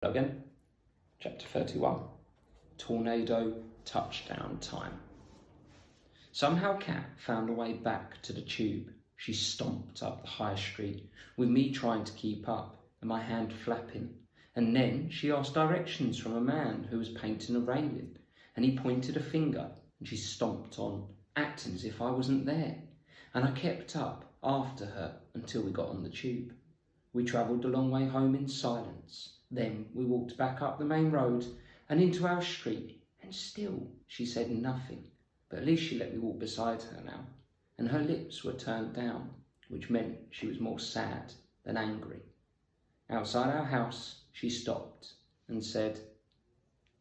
Again, chapter 31, Tornado Touchdown Time. Somehow Kat found a way back to the tube. She stomped up the high street, with me trying to keep up and my hand flapping. And then she asked directions from a man who was painting a railing, and he pointed a finger and she stomped on, acting as if I wasn't there. And I kept up after her until we got on the tube. We travelled a long way home in silence. Then we walked back up the main road and into our street, and still she said nothing, but at least she let me walk beside her now, and her lips were turned down, which meant she was more sad than angry. Outside our house, she stopped and said,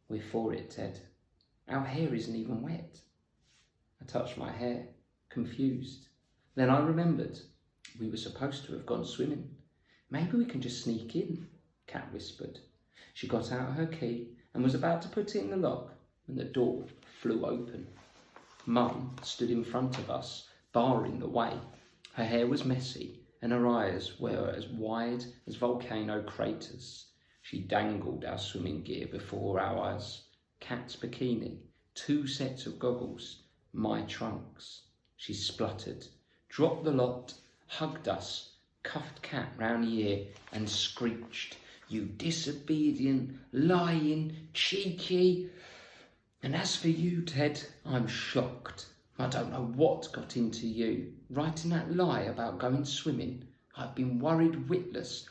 "We're for it, Ted. Our hair isn't even wet." I touched my hair, confused. Then I remembered we were supposed to have gone swimming. "Maybe we can just sneak in," Kat whispered. She got out her key and was about to put it in the lock when the door flew open. Mum stood in front of us, barring the way. Her hair was messy and her eyes were as wide as volcano craters. She dangled our swimming gear before our eyes. Kat's bikini, 2 sets of goggles, my trunks. She spluttered, dropped the lot, hugged us, cuffed Kat round the ear and screeched, "You disobedient, lying, cheeky." And as for you, Ted, I'm shocked. I don't know what got into you, writing that lie about going swimming. I've been worried witless.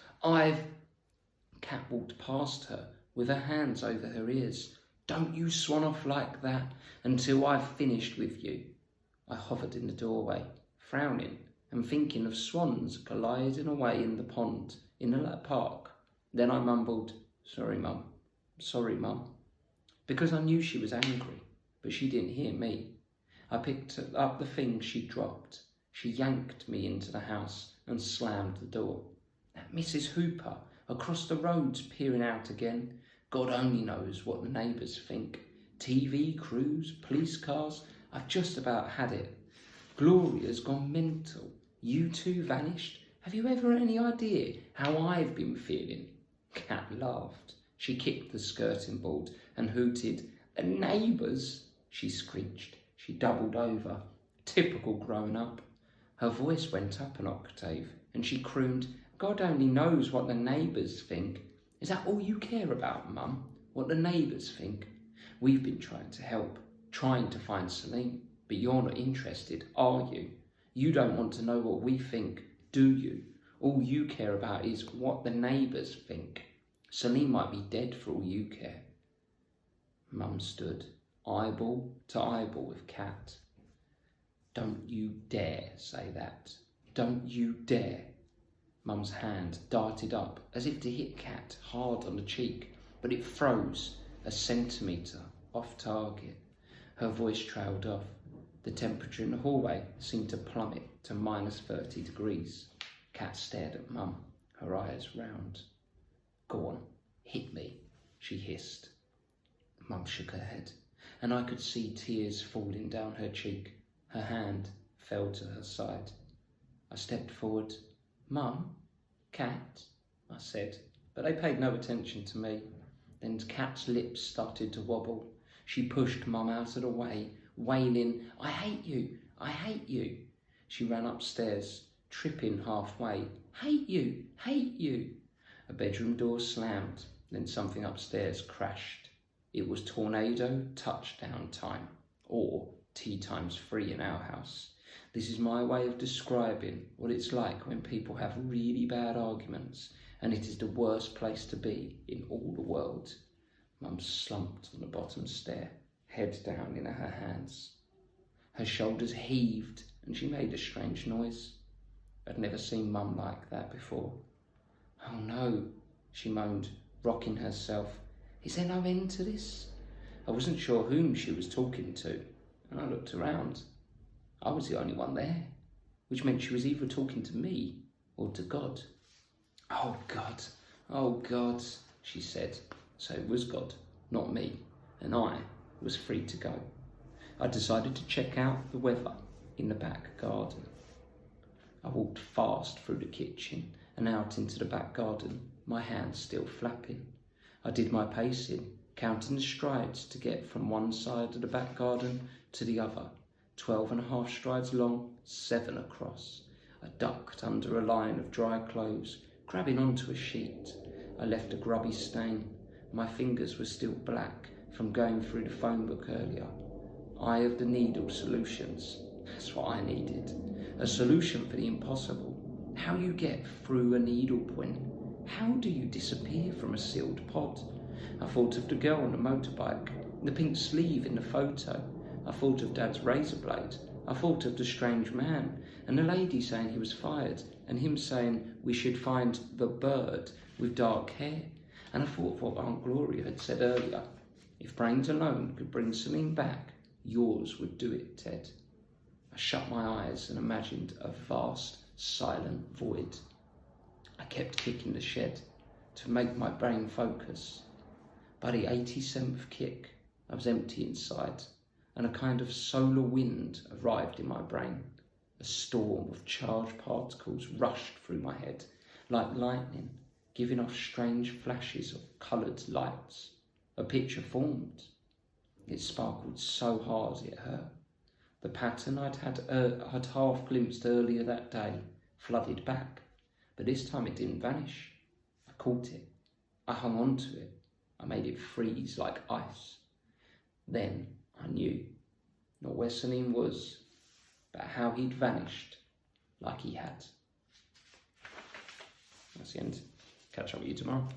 Kat walked past her with her hands over her ears. "Don't you swan off like that until I've finished with you." I hovered in the doorway, frowning and thinking of swans gliding away in the pond in the park. Then I mumbled, sorry, Mum, because I knew she was angry, but she didn't hear me. I picked up the thing she dropped. She yanked me into the house and slammed the door. That Mrs. Hooper across the road's peering out again. God only knows what the neighbours think. TV crews, police cars, I've just about had it. Gloria's gone mental. You two vanished. Have you ever any idea how I've been feeling? Kat laughed. She kicked the skirting board and hooted, "The neighbours," she screeched. She doubled over. Typical grown up. Her voice went up an octave and she crooned, "God only knows what the neighbours think." Is that all you care about, Mum? What the neighbours think? We've been trying to help, trying to find Celine, but you're not interested, are you? You don't want to know what we think, do you? All you care about is what the neighbours think. Celine might be dead for all you care. Mum stood, eyeball to eyeball with Kat. "Don't you dare say that. Don't you dare." Mum's hand darted up as if to hit Kat hard on the cheek, but it froze a centimetre off target. Her voice trailed off. The temperature in the hallway seemed to plummet to -30 degrees. Kat stared at Mum, her eyes round. "Go on, hit me," she hissed. Mum shook her head, and I could see tears falling down her cheek. Her hand fell to her side. I stepped forward. "Mum, Kat," I said, but they paid no attention to me. Then Kat's lips started to wobble. She pushed Mum out of the way, wailing, "I hate you, I hate you." She ran upstairs, tripping halfway. "Hate you, hate you." A bedroom door slammed, then something upstairs crashed. It was tornado touchdown time, or tea times 3 in our house. This is my way of describing what it's like when people have really bad arguments, and it is the worst place to be in all the world. Mum slumped on the bottom stair, head down in her hands. Her shoulders heaved and she made a strange noise. I'd never seen Mum like that before. "Oh no," she moaned, rocking herself. "Is there no end to this?" I wasn't sure whom she was talking to, and I looked around. I was the only one there, which meant she was either talking to me or to God. Oh God, she said. So it was God, not me, and I was free to go. I decided to check out the weather in the back garden. I walked fast through the kitchen and out into the back garden, my hands still flapping. I did my pacing, counting the strides to get from one side of the back garden to the other. 12.5 strides long, 7 across. I ducked under a line of dry clothes, grabbing onto a sheet. I left a grubby stain. My fingers were still black from going through the phone book earlier. Eye of the needle solutions. That's what I needed. A solution for the impossible. How you get through a needle point. How do you disappear from a sealed pod? I thought of the girl on the motorbike, the pink sleeve in the photo. I thought of Dad's razor blade. I thought of the strange man, and the lady saying he was fired, and him saying we should find the bird with dark hair. And I thought of what Aunt Gloria had said earlier. If brains alone could bring something back, yours would do it, Ted. I shut my eyes and imagined a vast, silent void. I kept kicking the shed to make my brain focus. By the 87th kick, I was empty inside, and a kind of solar wind arrived in my brain. A storm of charged particles rushed through my head, like lightning, giving off strange flashes of coloured lights. A picture formed. It sparkled so hard it hurt. The pattern I'd half glimpsed earlier that day flooded back, but this time it didn't vanish. I caught it. I hung on to it. I made it freeze like ice. Then I knew, not where Salim was, but how he'd vanished like he had. That's the end. Catch up with you tomorrow.